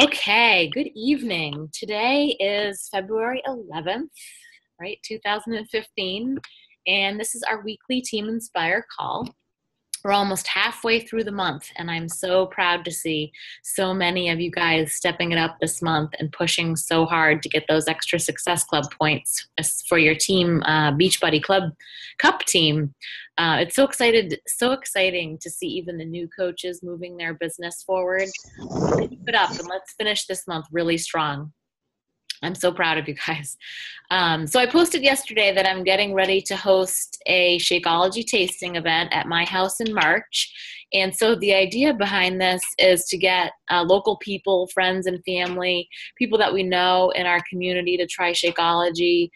Okay, good evening. Today is February 11th, right, 2015, and this is our weekly Team Inspire call. We're almost halfway through the month, and I'm so proud to see so many of you guys stepping it up this month and pushing so hard to get those extra Success Club points for your team, Beachbody Club Cup team. It's so exciting to see even the new coaches moving their business forward. Keep it up, and let's finish this month really strong. I'm so proud of you guys. So I posted yesterday that I'm getting ready to host a Shakeology tasting event at my house in March. And so the idea behind this is to get local people, friends and family, people that we know in our community to try Shakeology.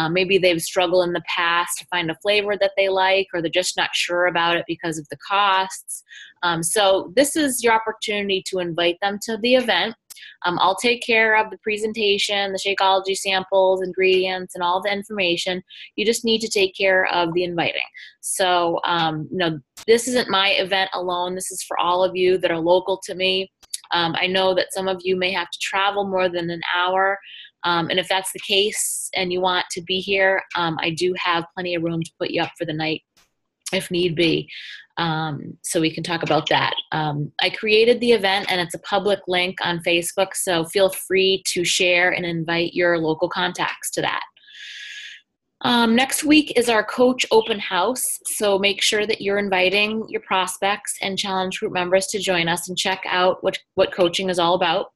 Maybe they've struggled in the past to find a flavor that they like, or they're just not sure about it because of the costs. So this is your opportunity to invite them to the event. I'll take care of the presentation, the Shakeology samples, ingredients, and all the information. You just need to take care of the inviting. So, this isn't my event alone. This is for all of you that are local to me. I know that some of you may have to travel more than an hour. And if that's the case and you want to be here, I do have plenty of room to put you up for the night if need be. So we can talk about that. I created the event and it's a public link on Facebook, so feel free to share and invite your local contacts to that. Next week is our coach open house, so make sure that you're inviting your prospects and challenge group members to join us and check out what coaching is all about.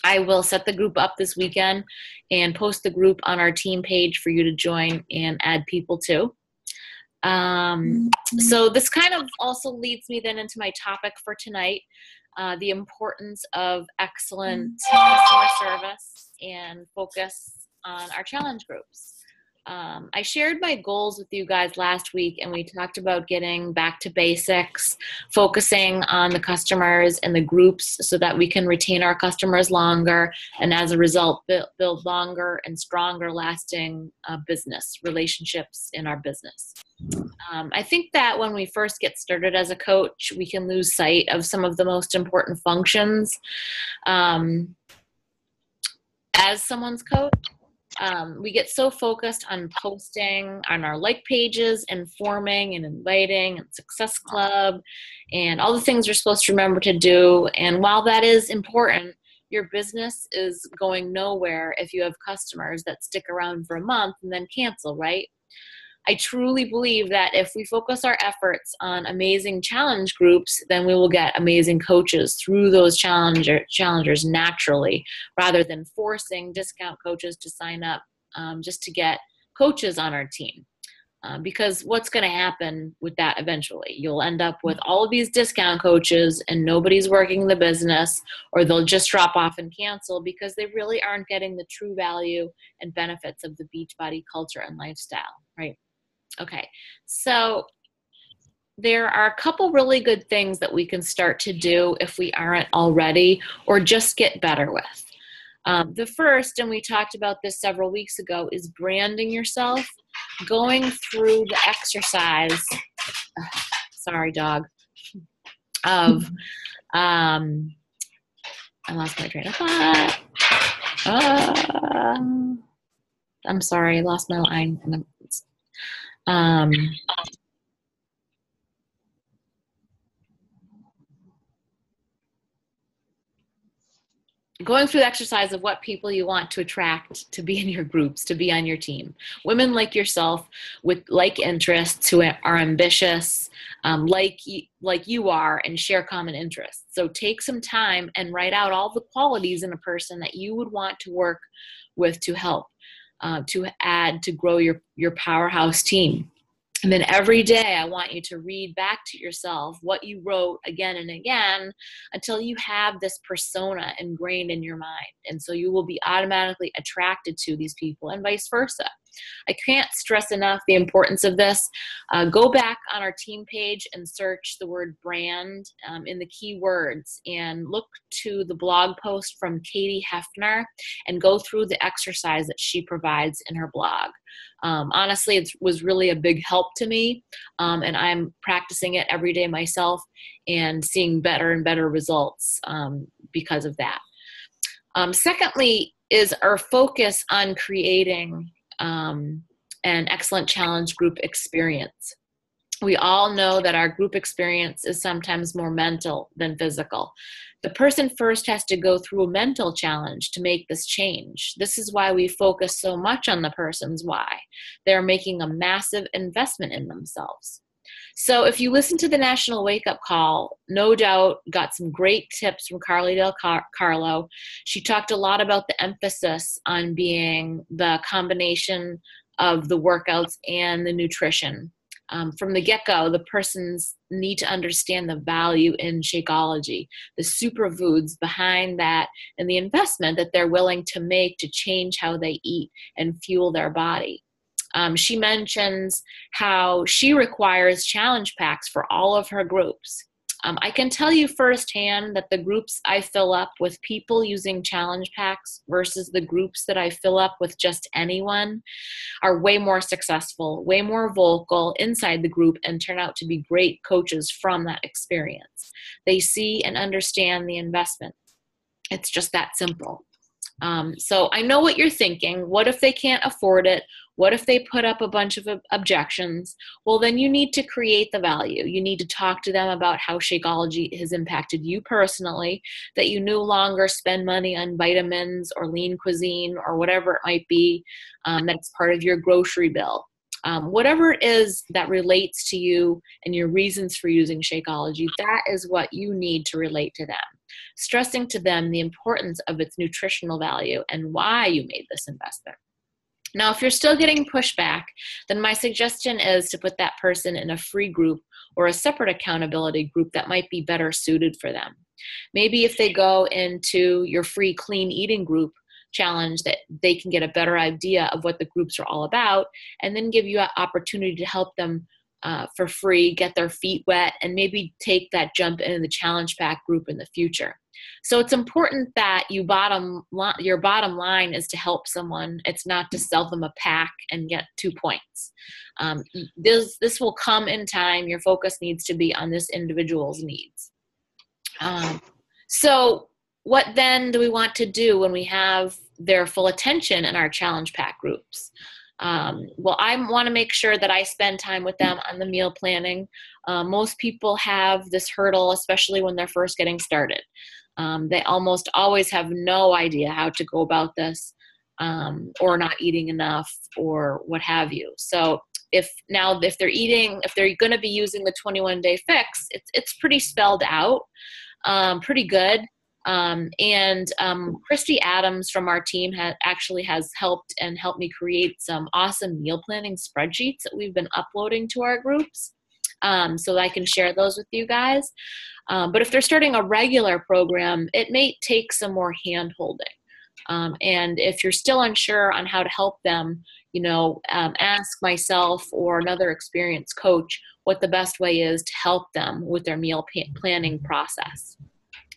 I will set the group up this weekend and post the group on our team page for you to join and add people to. So this kind of also leads me then into my topic for tonight, the importance of excellent customer service and focus on our challenge groups. I shared my goals with you guys last week, and we talked about getting back to basics, focusing on the customers and the groups so that we can retain our customers longer, and as a result, build longer and stronger lasting business relationships in our business. I think that when we first get started as a coach, we can lose sight of some of the most important functions as someone's coach. We get so focused on posting on our like pages, informing and inviting and Success Club and all the things you're supposed to remember to do. And while that is important, your business is going nowhere if you have customers that stick around for a month and then cancel, right? I truly believe that if we focus our efforts on amazing challenge groups, then we will get amazing coaches through those challengers naturally, rather than forcing discount coaches to sign up just to get coaches on our team. Because what's going to happen with that eventually? You'll end up with all of these discount coaches and nobody's working the business, or they'll just drop off and cancel because they really aren't getting the true value and benefits of the Beachbody culture and lifestyle, right? Okay, so there are a couple really good things that we can start to do if we aren't already, or just get better with. The first, and we talked about this several weeks ago, is branding yourself, going through the exercise, sorry dog, of, I lost my train of thought. I'm sorry, I lost my line. Going through the exercise of what people you want to attract to be in your groups, to be on your team. Women like yourself with like interests, who are ambitious, like you are, and share common interests. So take some time and write out all the qualities in a person that you would want to work with to help, to add, to grow your powerhouse team. And then every day I want you to read back to yourself what you wrote again and again until you have this persona ingrained in your mind. And so you will be automatically attracted to these people, and vice versa. I can't stress enough the importance of this. Go back on our team page and search the word brand in the keywords, and look to the blog post from Katie Hefner and go through the exercise that she provides in her blog. Honestly, it was really a big help to me, and I'm practicing it every day myself and seeing better and better results because of that. Secondly is our focus on creating an excellent challenge group experience. We all know that our group experience is sometimes more mental than physical. The person first has to go through a mental challenge to make this change. This is why we focus so much on the person's why. They're making a massive investment in themselves. So if you listen to the National Wake Up Call, no doubt got some great tips from Carly Del Carlo. She talked a lot about the emphasis on being the combination of the workouts and the nutrition. From the get-go, the persons need to understand the value in Shakeology, the superfoods behind that, and the investment that they're willing to make to change how they eat and fuel their body. She mentions how she requires challenge packs for all of her groups. I can tell you firsthand that the groups I fill up with people using challenge packs versus the groups that I fill up with just anyone are way more successful, way more vocal inside the group, and turn out to be great coaches from that experience. They see and understand the investment. It's just that simple. So I know what you're thinking. What if they can't afford it? What if they put up a bunch of objections? Well, then you need to create the value. You need to talk to them about how Shakeology has impacted you personally, that you no longer spend money on vitamins or lean cuisine or whatever it might be, that's part of your grocery bill. Whatever it is that relates to you and your reasons for using Shakeology, that is what you need to relate to them, stressing to them the importance of its nutritional value and why you made this investment. Now, if you're still getting pushback, then my suggestion is to put that person in a free group or a separate accountability group that might be better suited for them. Maybe if they go into your free clean eating group challenge, that they can get a better idea of what the groups are all about, and then give you an opportunity to help them for free, get their feet wet, and maybe take that jump into the challenge pack group in the future. So it's important that your bottom line is to help someone. It's not to sell them a pack and get 2 points. This will come in time. Your focus needs to be on this individual's needs. So what then do we want to do when we have their full attention in our challenge pack groups? Well, I want to make sure that I spend time with them on the meal planning. Most people have this hurdle, especially when they're first getting started. They almost always have no idea how to go about this, or not eating enough, or what have you. So if they're going to be using the 21-day fix, it's pretty spelled out, pretty good. Christy Adams from our team has helped me create some awesome meal planning spreadsheets that we've been uploading to our groups, so that I can share those with you guys. But if they're starting a regular program, it may take some more hand holding. And if you're still unsure on how to help them, ask myself or another experienced coach what the best way is to help them with their meal planning process.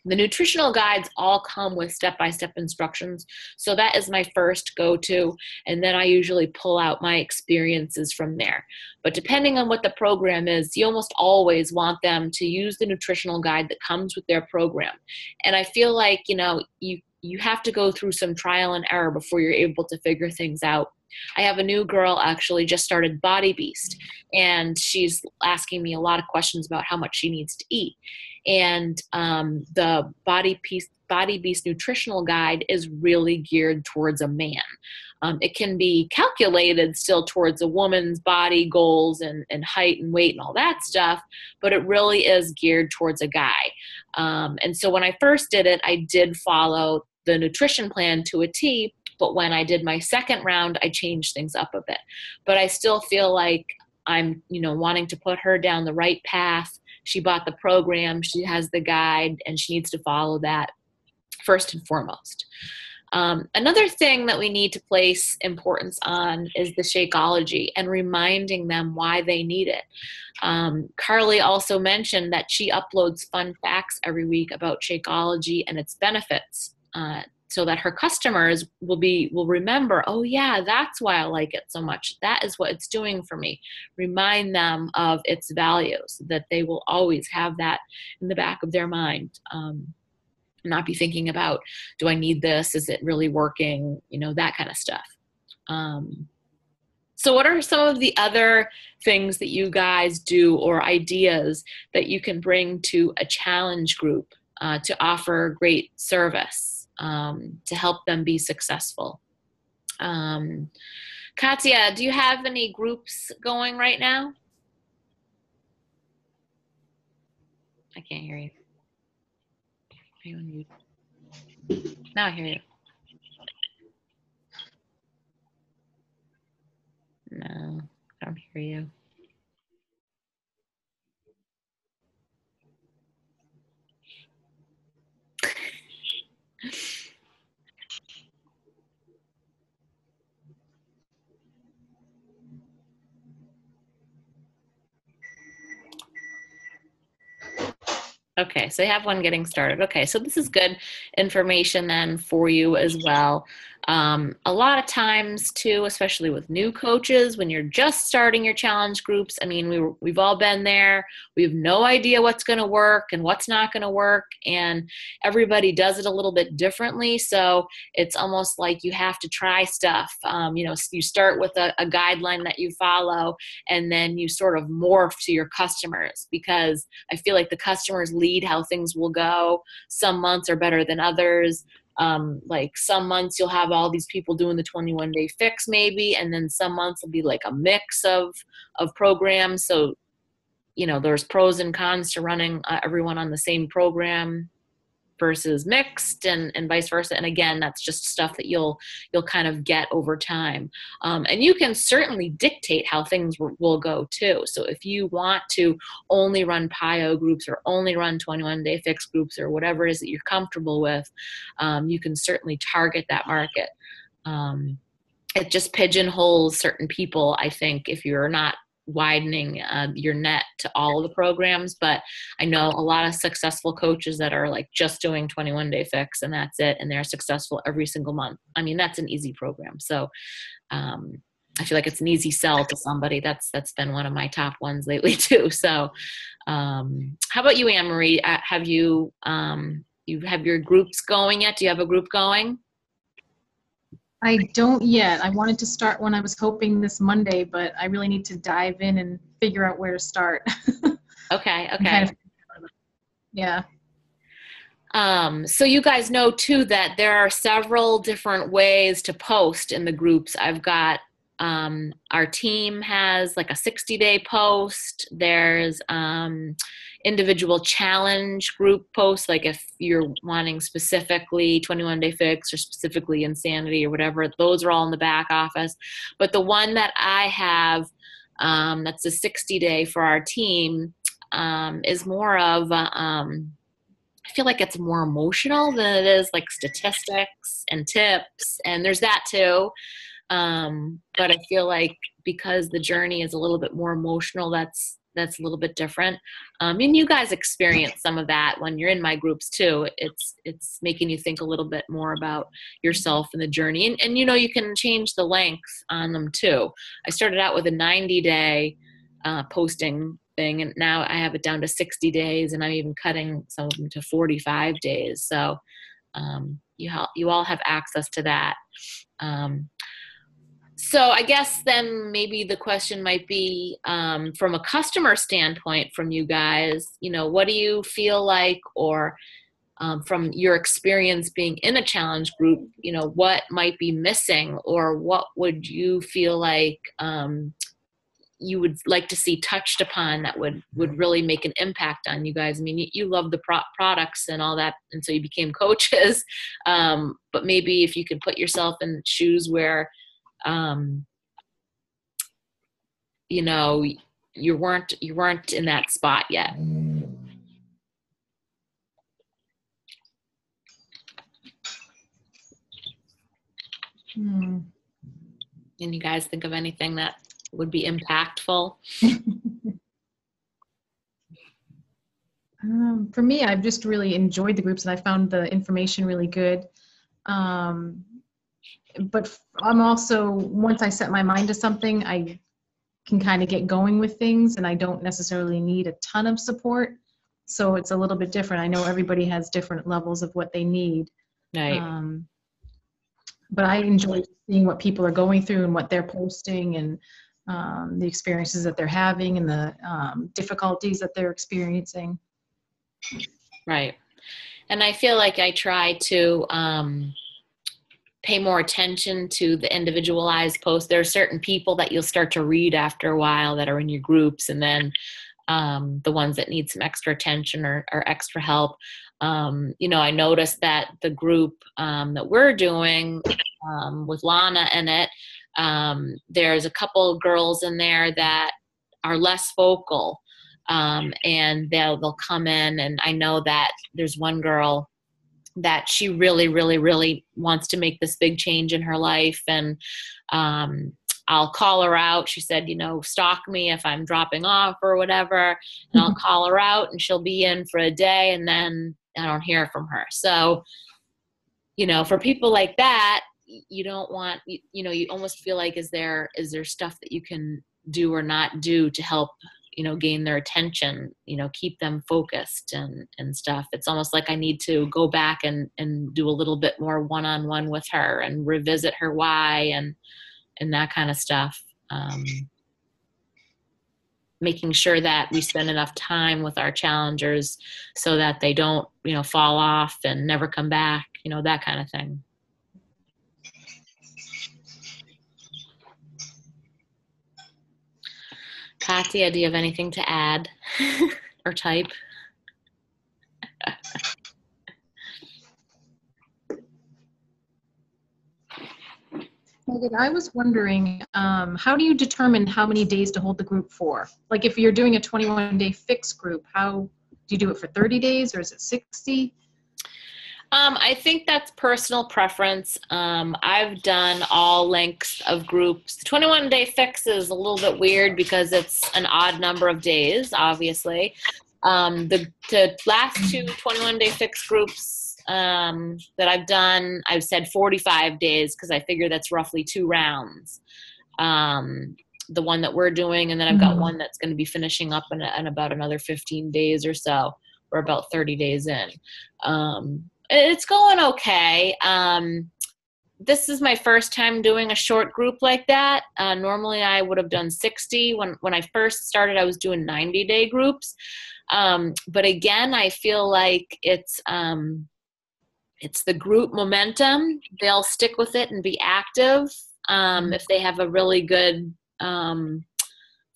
The nutritional guides all come with step-by-step instructions, so that is my first go-to, and then I usually pull out my experiences from there. But depending on what the program is, you almost always want them to use the nutritional guide that comes with their program. And I feel like, you have to go through some trial and error before you're able to figure things out. I have a new girl actually just started Body Beast, and she's asking me a lot of questions about how much she needs to eat. And the Body Beast nutritional guide is really geared towards a man. It can be calculated still towards a woman's body goals and height and weight and all that stuff, but it really is geared towards a guy. And so when I first did it, I did follow the nutrition plan to a T, but when I did my second round, I changed things up a bit. But I still feel like I'm, wanting to put her down the right path. She bought the program, she has the guide, and she needs to follow that first and foremost. Another thing that we need to place importance on is the Shakeology and reminding them why they need it. Carly also mentioned that she uploads fun facts every week about Shakeology and its benefits, so that her customers will remember, oh yeah, that's why I like it so much. That is what it's doing for me. Remind them of its values, that they will always have that in the back of their mind. not be thinking about, do I need this? Is it really working? You know, that kind of stuff. So what are some of the other things that you guys do or ideas that you can bring to a challenge group to offer great service to help them be successful? Katya, do you have any groups going right now? I can't hear you. Now I hear you. No, I don't hear you. Okay, so you have one getting started. Okay, so this is good information then for you as well. A lot of times too, especially with new coaches, when you're just starting your challenge groups, I mean, we've all been there. We have no idea what's going to work and what's not going to work, and everybody does it a little bit differently. So it's almost like you have to try stuff. You know, you start with a guideline that you follow, and then you sort of morph to your customers, because I feel like the customers lead how things will go. Some months are better than others. Like some months you'll have all these people doing the 21-day fix maybe, and then some months will be like a mix of programs. So, you know, there's pros and cons to running everyone on the same program versus mixed, and vice versa. And again, that's just stuff that you'll kind of get over time. And you can certainly dictate how things will go too. So if you want to only run PIO groups or only run 21-day fix groups or whatever it is that you're comfortable with, you can certainly target that market. It just pigeonholes certain people, I think, if you're not widening your net to all the programs. But I know a lot of successful coaches that are like just doing 21-day fix and that's it, and they're successful every single month. I mean, that's an easy program. So I feel like it's an easy sell to somebody. That's been one of my top ones lately too. So how about you, Anne Marie? Have you have your groups going yet? Do you have a group going? I don't yet. I wanted to start one. I was hoping this Monday, but I really need to dive in and figure out where to start. Okay. Yeah. So you guys know too that there are several different ways to post in the groups. I've got our team has like a 60-day post. There's individual challenge group posts, like if you're wanting specifically 21-day fix or specifically insanity or whatever, those are all in the back office. But the one that I have that's a 60-day for our team is more of I feel like it's more emotional than it is like statistics and tips, and there's that too. But I feel like because the journey is a little bit more emotional, that's a little bit different. And you guys experience some of that when you're in my groups too. It's making you think a little bit more about yourself and the journey. And you know, you can change the length on them too. I started out with a 90-day posting thing, and now I have it down to 60 days, and I'm even cutting some of them to 45 days. So you all have access to that. So I guess then maybe the question might be from a customer standpoint from you guys, you know, what do you feel like, or from your experience being in a challenge group, you know, what might be missing, or what would you feel like you would like to see touched upon that would really make an impact on you guys? I mean, you love the products and all that, and so you became coaches. But maybe if you could put yourself in shoes where, you know, you weren't in that spot yet. Can you guys think of anything that would be impactful? For me, I've just really enjoyed the groups, and I found the information really good. But I'm also, once I set my mind to something, I can kind of get going with things, and I don't necessarily need a ton of support. So it's a little bit different. I know everybody has different levels of what they need. Right. But I enjoy seeing what people are going through and what they're posting, and the experiences that they're having, and the difficulties that they're experiencing. Right. And I feel like I try to pay more attention to the individualized posts. There are certain people that you'll start to read after a while that are in your groups, and then the ones that need some extra attention or extra help. I noticed that the group that we're doing with Lana in it, there's a couple of girls in there that are less vocal, and they'll come in, and I know that there's one girl that she really, really, really wants to make this big change in her life. And I'll call her out. She said, stalk me if I'm dropping off or whatever. And I'll call her out, and she'll be in for a day, and then I don't hear from her. So, for people like that, you don't want, you almost feel like, is there stuff that you can do or not do to help gain their attention, keep them focused and stuff. It's almost like I need to go back and do a little bit more one-on-one with her and revisit her why and that kind of stuff. Making sure that we spend enough time with our challengers so that they don't, fall off and never come back, that kind of thing. Katya, do you have anything to add or type? Megan, I was wondering, how do you determine how many days to hold the group for? Like if you're doing a 21-day fixed group, how do you do it for 30 days or is it 60? I think that's personal preference. I've done all lengths of groups. The 21-day fix is a little bit weird because it's an odd number of days, obviously. The last two 21-day fix groups that I've done, I've said 45 days because I figure that's roughly 2 rounds. The one that we're doing, and then I've got one that's going to be finishing up in about another 15 days or so. We're about 30 days in. It's going okay. This is my first time doing a short group like that. Normally I would have done 60. When I first started, I was doing 90-day groups. But again, I feel like it's the group momentum. They'll stick with it and be active if they have a really good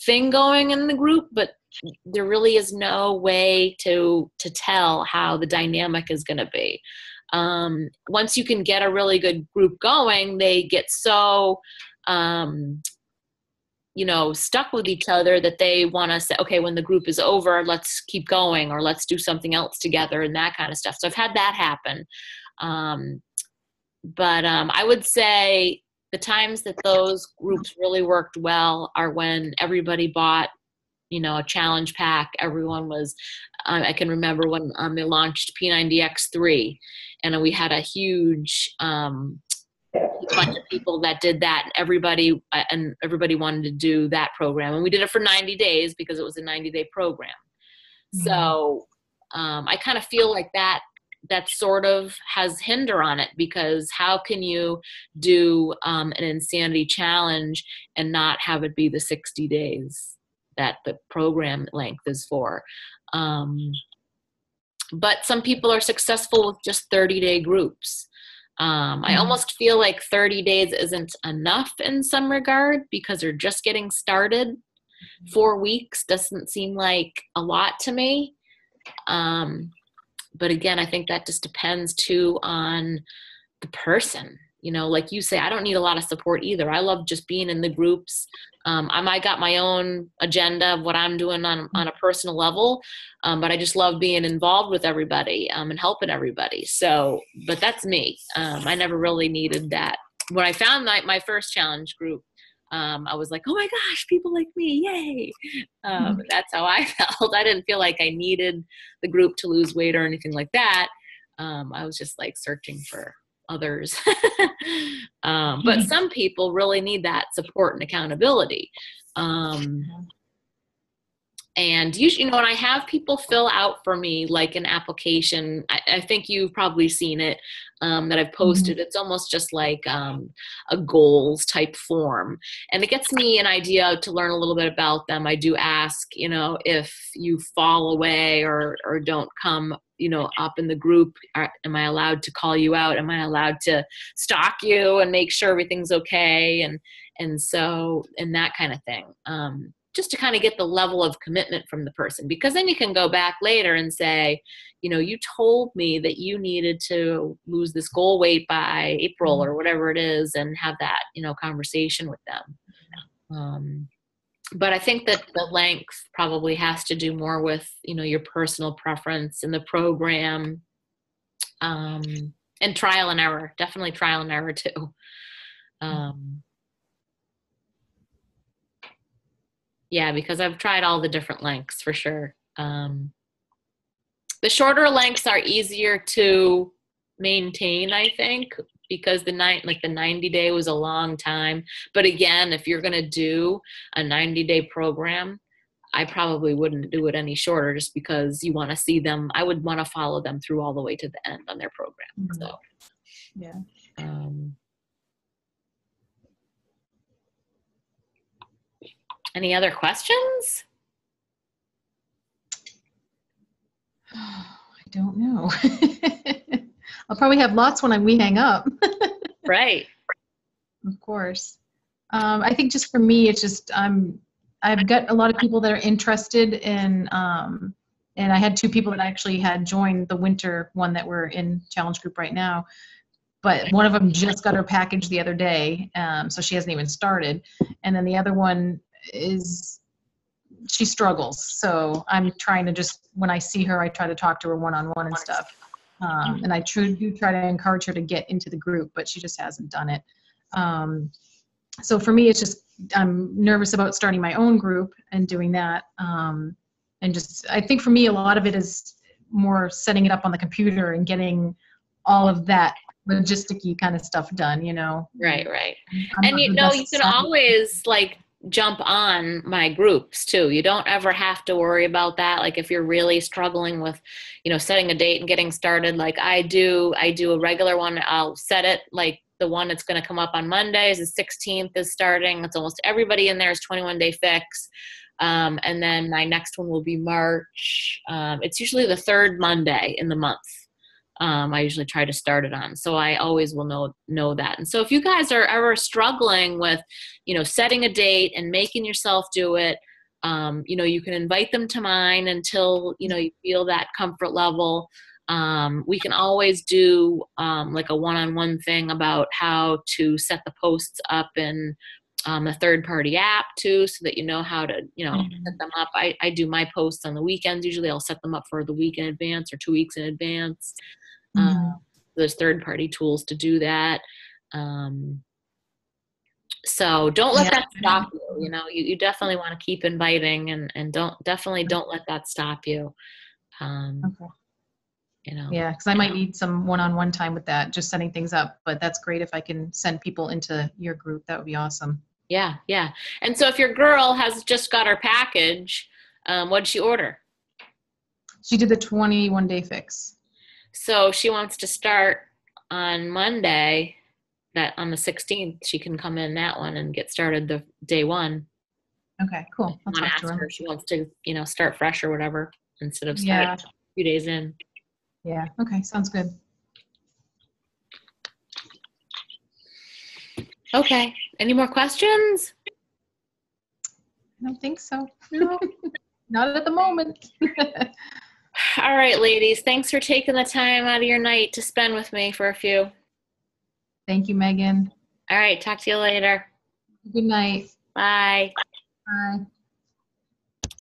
thing going in the group, but there really is no way to tell how the dynamic is going to be. Once you can get a really good group going, they get so stuck with each other that they want to say, okay, when the group is over, let's keep going, or let's do something else together, and that kind of stuff. So I've had that happen. But I would say the times that those groups really worked well are when everybody bought a challenge pack. Everyone was, I can remember when they launched P90X3, and we had a huge bunch of people that did that. Everybody wanted to do that program, and we did it for 90 days because it was a 90-day program. So I kind of feel like that sort of has hinder on it, because how can you do an insanity challenge and not have it be the 60 days that the program length is for? But some people are successful with just 30-day groups. I almost feel like 30 days isn't enough in some regard because they're just getting started. 4 weeks doesn't seem like a lot to me. But again, I think that just depends too on the person. Like you say, I don't need a lot of support either. I love just being in the groups. I got my own agenda of what I'm doing on a personal level, but I just love being involved with everybody and helping everybody. So, but that's me. I never really needed that. When I found my first challenge group, I was like, oh my gosh, people like me, yay. That's how I felt. I didn't feel like I needed the group to lose weight or anything like that. I was just like searching for others. But some people really need that support and accountability. And usually, when I have people fill out for me like an application, I think you've probably seen it, that I've posted. It's almost just like a goals type form, and it gets me an idea to learn a little bit about them. I do ask, if you fall away or don't come, up in the group, am I allowed to call you out? Am I allowed to stalk you and make sure everything's okay? And that kind of thing. Just to kind of get the level of commitment from the person, because then you can go back later and say, you told me that you needed to lose this goal weight by April or whatever it is, and have that, conversation with them. But I think that the length probably has to do more with, your personal preference in the program, and trial and error, definitely trial and error too. Yeah, because I've tried all the different lengths for sure. The shorter lengths are easier to maintain, I think, because the 90-day was a long time. But again, if you're going to do a 90-day program, I probably wouldn't do it any shorter, just because you want to see them. I would want to follow them through all the way to the end on their program. So, yeah. Any other questions? I don't know. I'll probably have lots when we hang up. Right. Of course. I think just for me, it's just I've got a lot of people that are interested in, and I had 2 people that actually had joined the winter one that we're in challenge group right now. But one of them just got her package the other day, so she hasn't even started. And then the other one she struggles. So I'm trying to just, when I see her, I try to talk to her one-on-one and stuff. And I do try to encourage her to get into the group, but she just hasn't done it. So for me, it's just, I'm nervous about starting my own group and doing that. And just, I think for me, a lot of it is more setting it up on the computer and getting all of that logistic-y kind of stuff done, Right. And you can always jump on my groups too. You don't ever have to worry about that. Like if you're really struggling with, setting a date and getting started, like I do a regular one. I'll set it like the one that's going to come up on Mondays. The 16th is starting. It's almost everybody in there is 21-day fix. And then my next one will be March. It's usually the 3rd Monday in the month. I usually try to start it on. So I always will know that. And so if you guys are ever struggling with, setting a date and making yourself do it, you can invite them to mine until, you feel that comfort level. We can always do like a one-on-one thing about how to set the posts up in a third-party app too, so that you know how to, set them up. I do my posts on the weekends. Usually I'll set them up for the week in advance or 2 weeks in advance. There's third-party tools to do that. So don't let that stop you. You definitely want to keep inviting, and don't let that stop you. Okay. Yeah, because I might need some one-on-one time with that, just setting things up. But that's great if I can send people into your group. That would be awesome. Yeah. And so if your girl has just got her package, what did she order? She did the 21-day fix. So she wants to start on Monday, that on the 16th, she can come in that one and get started the day 1. Okay, cool. I'll talk to her. She wants to, start fresh or whatever instead of starting a few days in. Yeah. Okay. Sounds good. Okay. Any more questions? I don't think so. No, not at the moment. All right, ladies. Thanks for taking the time out of your night to spend with me for a few. Thank you, Megan. All right. Talk to you later. Good night. Bye. Bye.